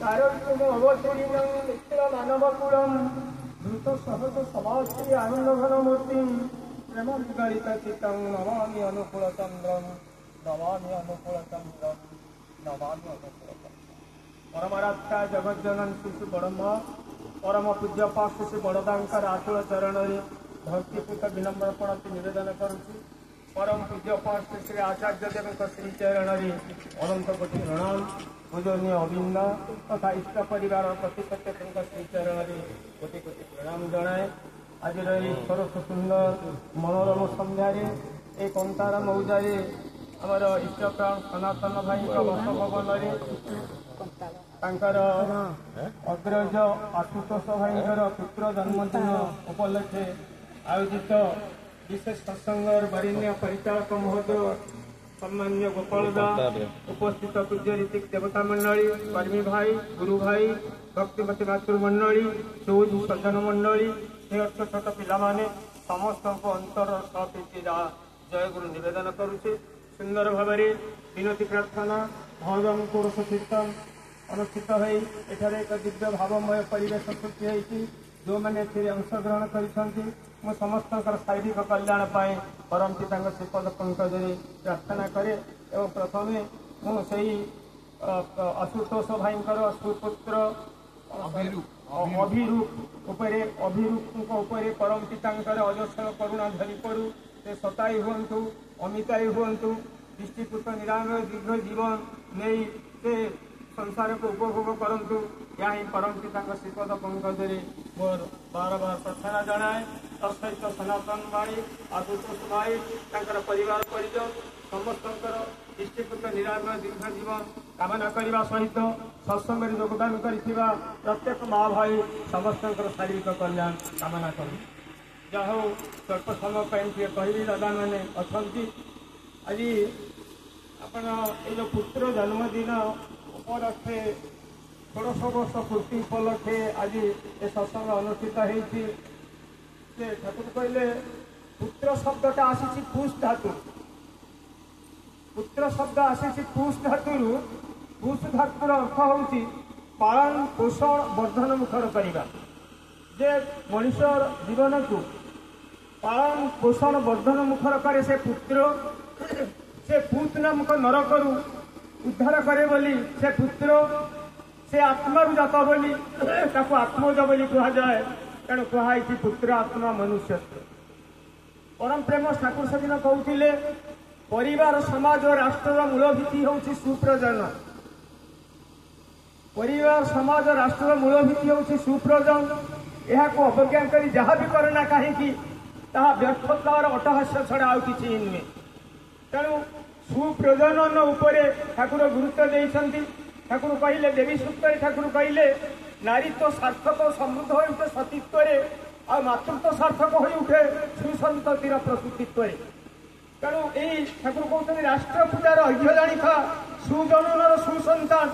तारतम्य अवतीर्णं निखिलमानवकुलं द्रुत सहज समाश्री आनन्दघनमूर्तिं प्रेम विगलितचित्तं नमामि अनुकूलचन्द्रं नमामि अनुकूलचन्द्रं नमामि अनुकूलचन्द्रं। परमाराध्या जगज्जनन शिशु बड़म्मा परम पूज्य पाठ श्री बड़दांकर आतुल चरण भक्तिपूत विनम्रपण निवेदन करुच्ची। परम पूज्य पाठ श्री आचार्य देव श्री चरण अनंत कोटि प्रणाम। पूजनीय अभिन्न तथा इष्ट परिवार प्रति प्रत्येक श्रीचरण कोटि कोटि प्रणाम जनाए। आज सरस सुंदर मनोरम संध्यारे एक अंतार मौजारे आमर इष्ट प्राण सनातन भाई बासभवन अग्रज आशुतोष भाई पुत्र जन्मदिन उपलक्षे आयोजित विशेष सत्संगर वरिण्य परिचालक महोदय सम्मान्य गोपाल दास उपस्थित पूज्य ऋतिक देवता मंडली कर्मी भाई गुरु भाई भक्तिमती मातृमंडली चौध सज्जन मंडली छोट छोट पिलाने समस्त अंतर सप्रीति जय गुरु निवेदन करुचे। सुंदर भाव विनती प्रार्थना भगवान कोरस कीर्तन अनुष्ठित होठार एक दिव्य भावमय परिवेश सृष्टि होती। जो मैंने अंशग्रहण कर समस्त शारीरिक कल्याण पाए परम पिता श्रीपद पंकज प्रार्थना करे। एवं प्रथमे मुझे आशुतोष भाई सुपुत्र अभिरूप परम पिता अजस्र करुणा धरी पड़ू से सताई हूँ अमिताई हूँ दृष्टिपुत निरामय दीर्घ जीवन नहीं से संसार को उपभोग करंतु या ही परम पिता श्रीपद पंकज मोर बार बार प्रार्थना जनाए। तत्सहित सनातन भाई आशुतोष भाई परिवार परिजन समस्त दृष्टिपुत निरामय दीर्घ जीवन कामना करने सहित सत्संग योगदान कर प्रत्येक माँ भाई समस्त शारीरिक कल्याण कामना कर। जहो स्वल्प समय कह दादा मैंने अच्छा आज आपण ये पुत्र जन्मदिन उपलक्षे 16 वर्ष पूर्ति उपलक्षे आज ये सत्संग अनुष्ठित होती। ठाकुर कहले पुत्र शब्दटा आसी पुष धातु पुत्र शब्द आसी पुष धातु पुष धातुर अर्थ हूँ पालन पोषण वर्धन मुखर करवा। जे मनुष्य जीवन को पालन पोषण वर्धन मुखर करे से पुत्र से पूत नामक नरकरू उद्धार करे बोली से पुत्र से आत्मारू जात बोली आत्मज बोली कह जाए। तेणु कहुई पुत्र आत्मा मनुष्य परम प्रेम ठाकुर सेदिन कहते परिवार समाज और राष्ट्र मूलभित्ति हूँ सुप्रजन। परिवार समाज और राष्ट्र मूलभित्ति हूँ सुप्रजन। यह अवज्ञा कर जहाँ भी करना कहीं व्यर्थता और अटहास्य छड़ा आउ कि नुहे। तेणु सुप्रजनन उपरे ठाकुर गुरुत्व देइछन्ति। ठाकुर कहले देवी सूक्त ठाकुर कहले नारीत्व सार्थक समृद्ध हो उठे सतीत्व आ मातृत्व सार्थक हो उठे सुसंततिर प्रसूतित्व। तेणु यही ठाकुर कहते राष्ट्र पूजार ऐक्य जाणी था सुजनन सुसंतान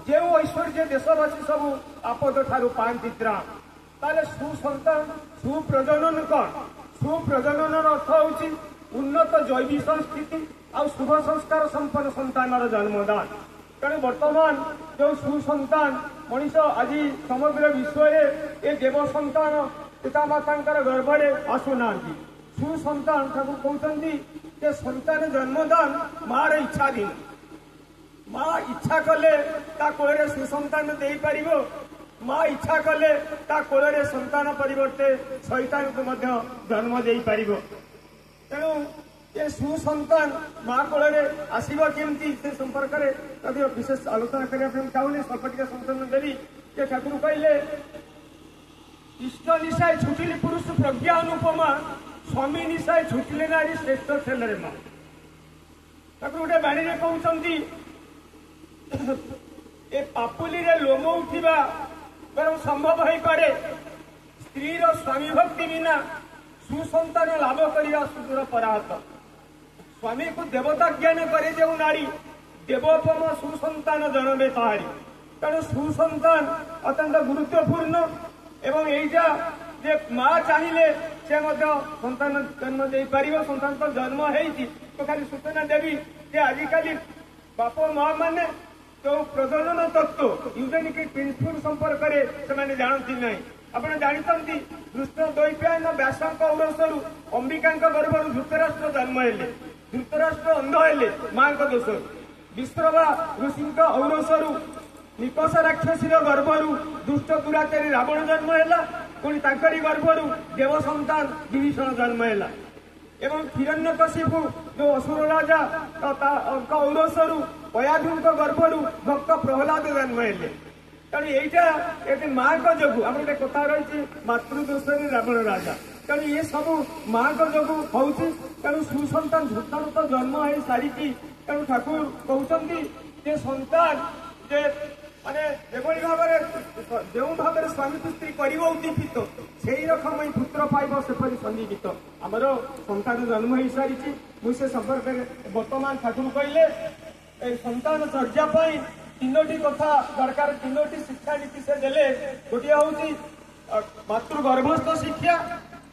जो ऐश्वर्य देशवासी सब आपद ठारू पाती त्राण ताले सुसंतान सुप्रजनन कौन सुप्रजनन अर्थ हूँ उन्नत जैविक संस्कृति और शुभ संस्कार संपन्न संतान जन्मदान। तेणु बर्तमान जो सुसंतान मनीष आज समग्र विश्व ये देव संतान पितामाता गर्भरे आसुना सुसंतान ठाकुर कहते संतान जन्मदान मार इच्छाधीन। माँ इच्छा कले कोल सुसंतान दे पार माँ इच्छा कले कोल संतान परिवर्ते शैतान को जन्म दे पार। तेणु ये सुसंतान माँ कोल आसव केमती से संपर्क में विशेष आलोचना करने चाहूनी स्वल्पटिका संशोधन देवी ये ठाकुर कहले इष्ट निशाए छुटिले पुरुष प्रज्ञा अनुपमा स्वामी निशाए छुटिले नारी श्रेष्ठ छेलरे माँ। ठाकुर गोटे बाणी कहते ए पापुली रे लोम उठा बरं संभव हो पारे स्त्री स्वामी भक्ति बिना सुसंतान लाभ करने सुदूर पराहत। स्वामी को देवता ज्ञान करे जो नारी देवोपम सुसंतान जन्मे ताहारी। तेणु सुसंतान अत्यंत गुरुत्वपूर्ण एवं यहीटा जे माँ चाहिए से संतान जन्म दे पार संतान तो जन्म हो खाली सूचना देवी जे आजिकल बाप माँ मैंने जो प्रजनन तत्व यूजेनिक प्रिंसिपल संपर्क में जानती ना ଆପଣ ଜାଣିଛନ୍ତି କୃଷ୍ଣ ଦ୍ୱୈପାୟନ ବ୍ୟାସଙ୍କ ଔରସରୁ ଅମ୍ବିକାଙ୍କ ଗର୍ଭରୁ ଧୃତରାଷ୍ଟ୍ର ଜନ୍ମ ହେଲେ। ଧୃତରାଷ୍ଟ୍ର ଅନ୍ଧ ହେଲେ ମାଙ୍କ ଦୋଷରୁ। ବିଶ୍ରବା ଋଷିଙ୍କ ଔରସରୁ ନିକଷ ରାକ୍ଷସୀର ଗର୍ଭରୁ ଦୁଷ୍ଟ ଦୁରାଚାରୀ ରାବଣ ଜନ୍ମ ହେଲା। ପୁଣି ତାଙ୍କରି ଗର୍ଭରୁ ଦେବ ସନ୍ତାନ ବିଭୀଷଣ ଜନ୍ମ ହେଲା। ଏବଂ ହିରଣ୍ୟକଶିପୁ ଯୋଉ ଅସୁର ରାଜା ଔରସରୁ ଅୟାଧୁଙ୍କ ଗର୍ଭରୁ ଭକ୍ତ ପ୍ରହ୍ଲାଦ ଜନ୍ମ ହେଲେ। ତେଣୁ ଏଇଟା ଏଠି ମାଙ୍କ ଯୋଗୁ ଆମର ଗୋଟେ କଥା ରହିଛି ମାତୃଦୋଷରେ ରାବଣ ରାଜା। ତେଣୁ ଇଏ ସବୁ ମାଙ୍କ ଯୋଗୁ ହଉଛି। ତେଣୁ ସୁସନ୍ତାନ ଭୂତାଣୁ ତ ଜନ୍ମ ହେଇ ସାରିଛି। ତେଣୁ ଠାକୁର କହୁଛନ୍ତି ଯେ ସନ୍ତାନ ଯେ ମାନେ ଯେଭଳି ଭାବରେ ଯେଉଁ ଭାବରେ ସ୍ୱାମୀ ସ୍ତ୍ରୀ କରିବ ଉଦ୍ଦୀପିତ ସେଇ ରକମ ପୁତ୍ର ପାଇବ ସେପରି ସନ୍ନିହିତ। ଆମର ସନ୍ତାନ ଜନ୍ମ ହେଇସାରିଛି। ମୁଁ ସେ ସମ୍ପର୍କରେ ବର୍ତ୍ତମାନ ଠାକୁର କହିଲେ এই সন্তান চর্যা পাই তিনোটি কথা দরকার, তিনোটি শিক্ষানীতি ସେ ଦେଲେ। ଗୋଟିଏ ହଉଛି ମାତୃଗର୍ଭସ୍ଥ ଶିକ୍ଷା,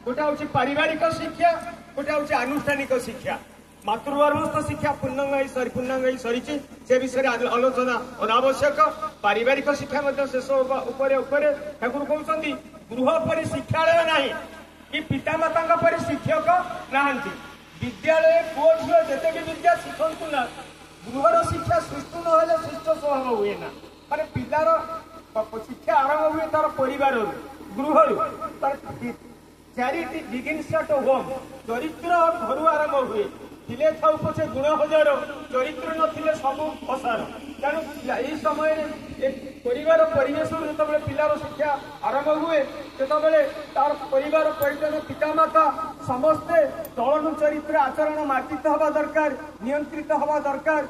ଗୋଟେ ହଉଛି ପାରିବାରିକ ଶିକ୍ଷା, ଗୋଟେ ହଉଛି ଆନୁଷ୍ଠାନିକ ଶିକ୍ଷା। ମାତୃଗର୍ଭସ୍ଥ ଶିକ୍ଷା ପୂର୍ଣ୍ଣାଙ୍ଗ ହେଇ ସରିଛି, ସେ ବିଷୟରେ ଆଲୋଚନା ଅନାବଶ୍ୟକ। ପାରିବାରିକ ଶିକ୍ଷା ମଧ୍ୟ ଶେଷ ଉପରେ ଉପରେ ଠାକୁର କହୁଛନ୍ତି ଗୃହ ପରି ଶିକ୍ଷାଳୟ ନାହିଁ କି ପିତାମାତାଙ୍କ ପରି ଶିକ୍ଷକ ନାହାନ୍ତି। ବିଦ୍ୟାଳୟ ପୁଅ ଝିଅ ଯେତେ ବି ବିଦ୍ୟା ଶିଖନ୍ତୁ ନା ଗୃହର ଶିକ୍ଷା ସୃଷ୍ଟି ନହେଲେ ଶିଷ୍ଟ ସ୍ୱଭାବ ହୁଏ ନା। ମାନେ ପିଲାର ଶିକ୍ଷା ଆରମ୍ଭ ହୁଏ ତାର ପରିବାରରୁ, ଗୃହରୁ। Charity begins at home. ଚରିତ୍ର ଘରୁ ଆରମ୍ଭ ହୁଏ। ଥିଲେ ଥାଉ ପଛେ ଗୁଣ ହଜାର, ଚରିତ୍ର ନଥିଲେ ସବୁ ଅସାର। ତେଣୁ ଏହି ସମୟରେ ପରିବାର ପରିବେଶରୁ ଯେତେବେଳେ ପିଲାର ଶିକ୍ଷା ଆରମ୍ଭ ହୁଏ ସେତେବେଳେ ତାର ପରିବାର ପରିଜନ ପିତାମାତା ସମସ୍ତେ ଚଳନ ଚରିତ୍ର ଆଚରଣ ମାର୍ଜିତ ହେବା ଦରକାର, ନିୟନ୍ତ୍ରିତ ହେବା ଦରକାର।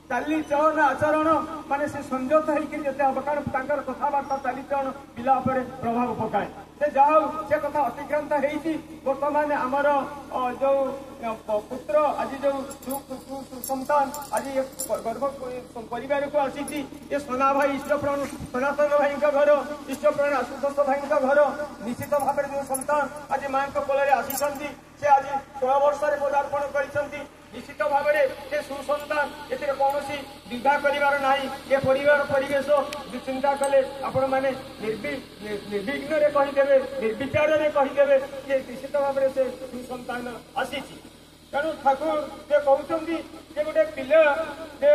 ଚାଲିଚଳନ ଆଚରଣ ମାନେ ସେ ସଂଯତ ହେଇକି ଯେତେ ହବ, କାରଣ ତାଙ୍କର କଥାବାର୍ତ୍ତା ଚାଲିଚଳନ ପିଲା ଉପରେ ପ୍ରଭାବ ପକାଏ। ସେ ଯାହା ହଉ ସେ କଥା ଅତିକ୍ରାନ୍ତ ହେଇଛି। ବର୍ତ୍ତମାନ ଆମର ଯୋଉ ପୁତ୍ର ଆଜି ଯୋଉ ସନ୍ତାନ ଆଜି ଗର୍ଭ ପରିବାରକୁ ଆସିଛି, ଏ ସନା ଭାଇ ଇଷ୍ଟପ୍ରାଣ ସନାତନ ଭାଇଙ୍କ ଘର, ଇଷ୍ଟପ୍ରାଣ ଆଶୁତୋଷ ଭାଇଙ୍କ ଘର। ନିଶ୍ଚିତ ଭାବରେ ଯୋଉ ସନ୍ତାନ ଆଜି ମାଙ୍କ କୋଳରେ ଆସିଛନ୍ତି ସେ ଆଜି 16 ବର୍ଷରେ ପଦାର୍ପଣ କରିଛନ୍ତି। ନିଶ୍ଚିତ ଭାବରେ ସେ ସୁସନ୍ତାନ, ଏଥିରେ କୌଣସି ଦ୍ୱିଧା କରିବାର ନାହିଁ। ଏ ପରିବାର ପରିବେଶ ଚିନ୍ତା କଲେ ଆପଣମାନେ ନିର୍ବିଘ୍ନରେ କହିଦେବେ, ନିର୍ବିଚାରରେ କହିଦେବେ ଯେ ନିଶ୍ଚିତ ଭାବରେ ସେ ସୁସନ୍ତାନ ଆସିଛି। ତେଣୁ ଠାକୁର ସେ କହୁଛନ୍ତି ଯେ ଗୋଟେ ପିଲା ଯେ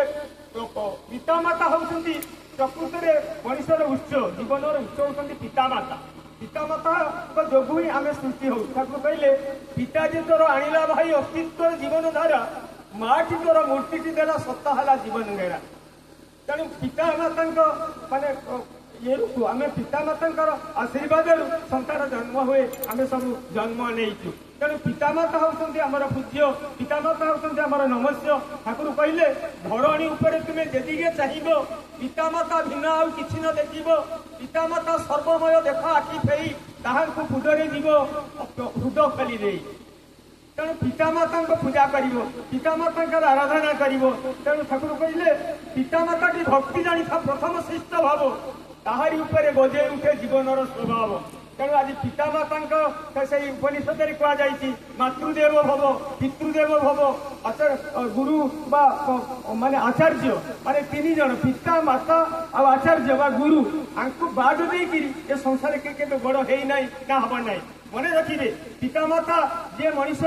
ପିତାମାତା ହଉଛନ୍ତି ପ୍ରକୃତରେ ମଣିଷର ଉତ୍ସ, ଜୀବନର ଉତ୍ସ ହଉଛନ୍ତି ପିତାମାତା। ପିତାମାତାଙ୍କ ଯୋଗୁଁ ହିଁ ଆମେ ସୃଷ୍ଟି ହଉ। ଠାକୁର କହିଲେ ପିତା ଯେ ତୋର ଆଣିଲା ଭାଇ ଅସ୍ତିତ୍ୱର ଜୀବନ ଧାରା, ମାଟି ତୋର ମୂର୍ତ୍ତିଟି ଦେଲା ସତ୍ତା ହେଲା ଜୀବନ ଗେରା। ତେଣୁ ପିତାମାତାଙ୍କ ମାନେ ଇଏରୁ ଆମେ ପିତାମାତାଙ୍କର ଆଶୀର୍ବାଦରୁ ସନ୍ତାନ ଜନ୍ମ ହୁଏ, ଆମେ ସବୁ ଜନ୍ମ ନେଇଛୁ। ତେଣୁ ପିତାମାତା ହଉଛନ୍ତି ଆମର ପୂଜ୍ୟ, ପିତାମାତା ହଉଛନ୍ତି ଆମର ନମସ୍ୟ। ଠାକୁର କହିଲେ ଧରଣୀ ଉପରେ ତୁମେ ଯେତିକି ଚାହିଁବ ପିତାମାତା ଭିନ୍ନ ଆଉ କିଛି ନ ଦେଖିବ। ପିତାମାତା ସର୍ବମୟ ଦେଖ ଆଖି ଫେଇ, ତାହାଙ୍କୁ ପୂଜରେ ଯିବ ହୃଦ ଖୋଲି ଦେଇ। ତେଣୁ ପିତାମାତାଙ୍କ ପୂଜା କରିବ, ପିତାମାତାଙ୍କର ଆରାଧନା କରିବ। ତେଣୁ ଠାକୁର କହିଲେ ପିତାମାତାଟି ଭକ୍ତି ଜାଣିଥା ପ୍ରଥମ ଶ୍ରେଷ୍ଠ ଭାବ, ତାହାରି ଉପରେ ବଜେଇ ଉଠେ ଜୀବନର ସ୍ୱଭାବ। ତେଣୁ ଆଜି ପିତାମାତାଙ୍କ ସେଇ ଉପନିଷଦରେ କୁହାଯାଇଛି ମାତୃଦେବ ଭବ, ପିତୃଦେବ ଭବ, ଗୁରୁ ବା ମାନେ ଆଚାର୍ଯ୍ୟ, ମାନେ 3 ଜଣ ପିତା ମାତା ଆଉ ଆଚାର୍ଯ୍ୟ ବା ଗୁରୁ, ଆଙ୍କୁ ବାଦ ଦେଇକିରି ଏ ସଂସାର କେବେ ବଡ ହେଇନାହିଁ ନା ହବ ନାହିଁ। ମନେ ରଖିବେ ପିତାମାତା ଯିଏ ମଣିଷ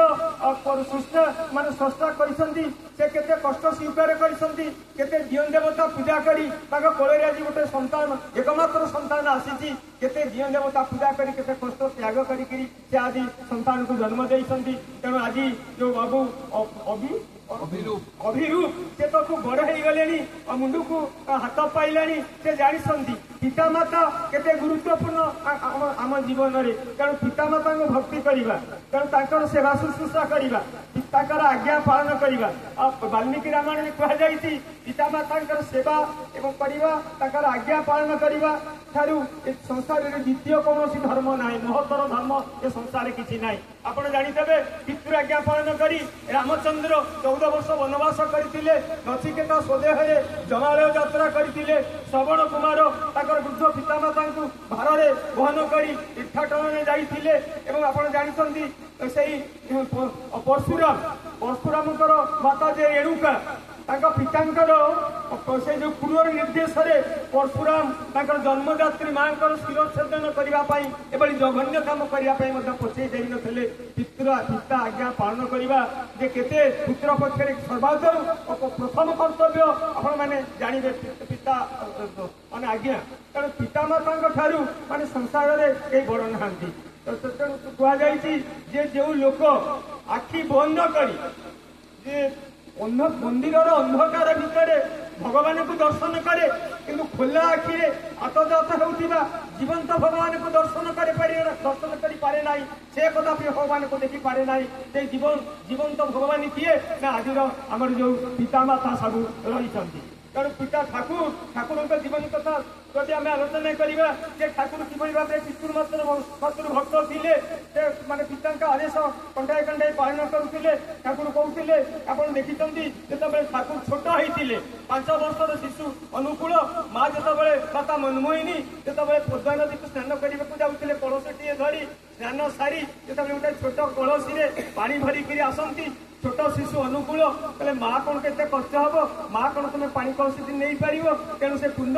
ମାନେ ସ୍ରଷ୍ଟା କରିଛନ୍ତି, ସେ କେତେ କଷ୍ଟ ସ୍ୱୀକାର କରିଛନ୍ତି, କେତେ ଦିଅଁ ଦେବତା ପୂଜା କରି ତାଙ୍କ କୋଳରେ ଆଜି ଗୋଟେ ସନ୍ତାନ, ଏକମାତ୍ର ସନ୍ତାନ ଆସିଛି। କେତେ ଦିଅଁ ଦେବତା ପୂଜା କରି କେତେ କଷ୍ଟ ତ୍ୟାଗ କରିକିରି ସେ ଆଜି ସନ୍ତାନକୁ ଜନ୍ମ ଦେଇଛନ୍ତି। ତେଣୁ ଆଜି ଯୋଉ ବାବୁ ଅଭିରୂପ ସେ ତ ଖୁବ୍ ବଡ ହେଇଗଲେଣି, ମୁଣ୍ଡକୁ ହାତ ପାଇଲାଣି। ସେ ଜାଣିଛନ୍ତି ପିତାମାତା କେତେ ଗୁରୁତ୍ୱପୂର୍ଣ୍ଣ ଆମ ଜୀବନରେ। ତେଣୁ ପିତାମାତାଙ୍କୁ ଭକ୍ତି କରିବା, ତେଣୁ ତାଙ୍କର ସେବା ଶୁଶ୍ରୂଷା କରିବା, ତାଙ୍କର ଆଜ୍ଞା ପାଳନ କରିବା। ବାଲ୍ମୀକି ରାମାୟଣରେ କୁହାଯାଇଛି ପିତାମାତାଙ୍କର ସେବା ଏବଂ କରିବା, ତାଙ୍କର ଆଜ୍ଞା ପାଳନ କରିବା ଠାରୁ ଏ ସଂସାରରେ ଦ୍ୱିତୀୟ କୌଣସି ଧର୍ମ ନାହିଁ, ମହତ୍ତର ଧର୍ମ ଏ ସଂସାରରେ କିଛି ନାହିଁ। ଆପଣ ଜାଣିଥିବେ ପିତୃ ଆଜ୍ଞା ପାଳନ କରି ରାମଚନ୍ଦ୍ର 14 ବର୍ଷ ବନବାସ କରିଥିଲେ, ନଚିକେତା ସ୍ୱଦେହରେ ଜମାଳୟ ଯାତ୍ରା କରିଥିଲେ। ଶ୍ରବଣ କୁମାର ତାଙ୍କର ବୃଦ୍ଧ ପିତାମାତାଙ୍କୁ ଭାରରେ ବହନ କରି ତୀର୍ଥାଟନରେ ଯାଇଥିଲେ। ଏବଂ ଆପଣ ଜାଣିଛନ୍ତି ସେଇ ପରଶୁରାମଙ୍କର ମାତା ଯେ ରେଣୁକା, पितांकर से जो पूर्व निर्देश परशुराम जन्मदात्री माँ शिरोच्छेदन करने जघन्य काम करने पछे जाई नथिले। पिता आज्ञा पालन करवा जे केते पुत्र पक्षरे सर्वाधिक प्रथम कर्तव्य आपण माने जानिबे पिता माने आज्ञा। कारण पिता माता ठारू माने संसार में कई बड़ नहांती। कह जाए जो लोक आखि बंद करी मंदिर अंधकार भितर भगवान को दर्शन करे किंतु खोला आखिरे आतजात होता जीवंत भगवान को दर्शन कर पारे ना से कदापि भगवान को देखी पारे ना। से जीवंत भगवान किए ना आज आमर जो पितामाता सब रही। कारण पिता ठाकुर जीवन कथा जदि आम आलोचना करवा ठाकुर किभली भाव में पितृमातृ भक्त थे माने पिता आदेश कंठाए कंठाए पालन करुले। ठाकुर कहते आप देखिं जो ठाकुर छोट होते 5 वर्षर शिशु अनुकूल माँ जो माता मनमोहिनी जो पद्मा नदी को स्नान करने को जाते कलसी धरी स्नान सारी जो गोटे छोट कलसी पानी भरिक आसती छोट शिशु अनुकूल कहले माँ कौन के कष्ट हम माँ कौन तुम पानी कलसी नहीं पार तेणु से कुंड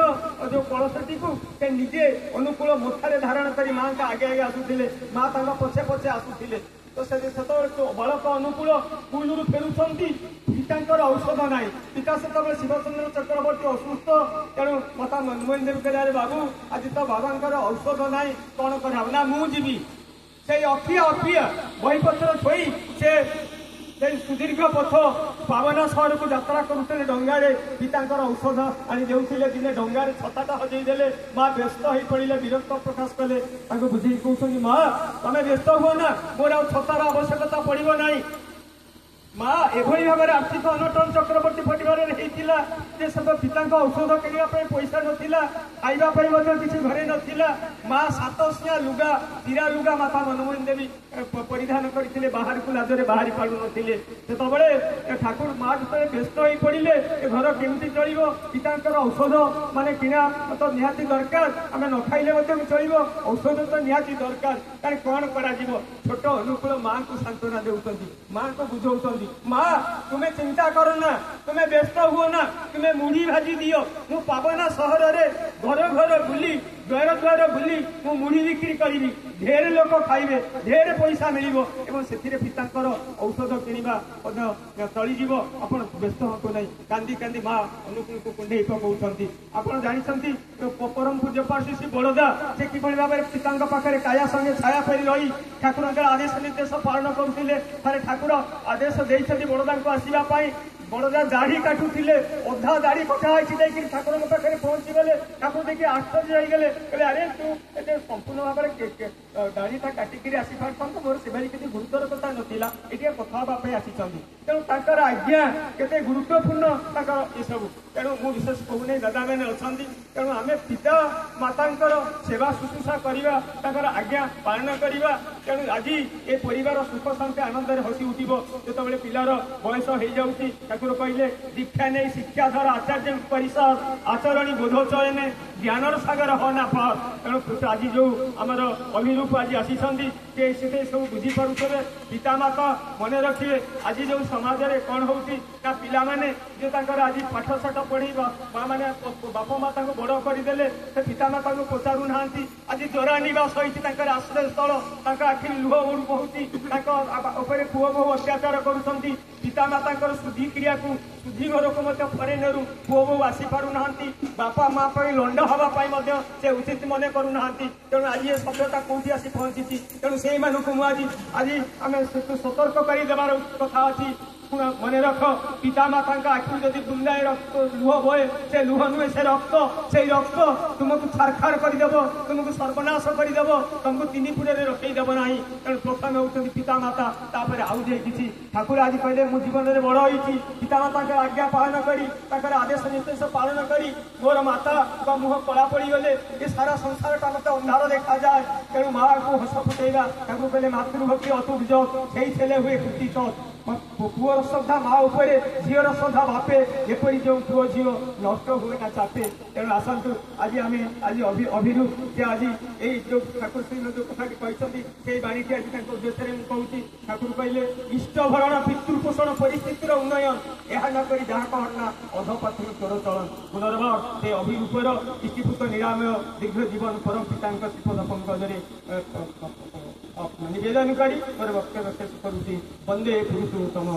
जो कलसी को निजे अनुकूल मुठारे धारण कर माँ का आगे आगे आसुले माँ पछे पछे आसुले। तो से बालक अनुकूल स्कूल फेरुंट पिता औषध ना पिता से शिवचंद्र चक्रवर्ती असुस्थ तेणु माता मनमोहन देवी कहले बाबू आज तो बाबा औषध ना कौन करा मुझी से अफिया बहीपत्र थोई से सुदीर्घ पथ पावना सहर को यात्रा करुले डंगारे पिता औषध आनी देउथिले दिने डंगारे छताटा हजेदेले माँ व्यस्त हो पड़े विरक्त प्रकाश कले बुझे कहते माँ तमें व्यस्त हुआ ना मोर आ छतार आवश्यकता पड़ो ना। माँ एभली भाव में आर्थिक अनटन चक्रवर्ती परिवार सब पिता औषध किनापी पैसा नाला खावाई किसी घरे नाला। माँ 7 लुगा चिरा लुगा माता मनमोहन देवी परिधान करते बाहर को लाजरे बाहरी पाड़ू नथिले। से ठाकुर माँ जो व्यस्त हो पड़े घर केमती चलो पिता औषध माने किना तो निहाती दरकार आम न खाइले चलो औषध तो निहाती दरकार कारण कौन करा छोट अनुकूल माँ को सांत्वना देउछंती माँ को बुझाउछंती माँ तुम्हें चिंता करो ना तुम्हें व्यस्त हुओ ना तुम्हें मुढ़ी भाजी दियो मु पावना सहर में घर घर बुली द्वार द्वार बुली मु मुढ़ी बिक्री करी ढेर लोक खाइबे ढेर पैसा मिलिबो एवं से पितांकर औषध किनिबा चलीज आपण व्यस्त हतो नहीं। कांदी कांदी माँ अनुकूल को कुंडे पकाउछंती आपण जानिछंती परम पूज्य पार्श्व श्री बड़ोदा से किभली भाव में पितांक पाखरे काया संगे छाया परि रही ठाकुर आदेश निर्देश पालन करुले। थारे ठाकुर आदेश देइछंती बड़ोदा को आसीबा पाई बड़ोदा दाढ़ी काटुले अधा दाढ़ी कटा होती ठाकुर पाखे पहुंची गले ठाकुर देखिए आश्चर्य होगले कहले अरे तू ये संपूर्ण भाव में दाढ़ीटा काटिक आसी पारत मोर से किसी गुरुतर कथा नाला ये कथा हाँपाई आसी तेणु तर आज्ञा केते गुरुत्वपूर्ण ये सब तेणु मु विशेष कहूना दादा मैंने अच्छा तेणु आम पिता माता सेवा शुश्रूषा करवा आज्ञा पालन करवा। तेणु आज ये परिवार सुख शांति आनंद हसी उठब जो पिलार बयस हो जाऊँगी ठाकुर कहले दीक्षा नहीं शिक्षा धर आचार्य परिषद आचरणी बोध चयने ज्ञानर सागर हो ना पार। तेणु आज जो आमर अभिरूप आज आसी सब बुझीपे पिता माता मन रखिए आज जो समाज में कौन हो पिला माने जो आज पाठ साठ पढ़ी माँ मैंने बापा माता को बड़ करदे से पिता माता को पचारू ना आज जरा निवास होती आश्रय स्थल आखि लुह बहुत पुओ बहु अत्याचार कर पिता माता शुद्धि क्रिया को शुद्धि घर को फरे नेरु पुओ बहु आसी पारु ना बापा माँ पर लंड हाँवाई से उचित मन करूना। तेणु आज ये सभ्यता कौटी आसी पहुंची तेणु से मुझे आज आम सतर्क करदेवार कथा अच्छी मन रख पिता माता आखि जदि बुंदाए रक्त लुह बोए से लुह नुहे से रक्त तुमको छारखार करदेव तुमको सर्वनाश करदेव तुमको 3 फुटे रखेदेव ना। तेणु प्रथम होती पिता माता तापर आउ जे किसी ठाकुर आज कहले मो जीवन में बड़ होती पिता माता आज्ञा पालन कर आदेश निर्देश पालन करी मोर माता मुह कला पड़ गले ये सारा संसार का मत अंधार देखा जाए। तेणु माँ को हस फुटेगा ठाकुर कहले मातृभक्ति अतुट से हुए कृति पुअर श्रद्धा माँ उपरे झीर श्रद्धा बापे एपरी जो पुओ झील नष्ट हुए ना चापे तेणु आसतु आज आम आज अभिरू से आज यही जो ठाकुर श्री जो कथा कहते से बाणी आज उद्देश्य में कहूँ ठाकुर कहले इष्ट भरण पितृपोषण परिस्थितिर उन्नयन यह नक जहाँ कहना अधपात्र चोर चलन पुनर्बार से अभिरूपर इष्टिपुत निरामय दीर्घ जीवन परम पिता श्रीपद पंकजरे निवेदन करी वक्तव्य शेष करुच्ची वंदे पुरुषोत्तम।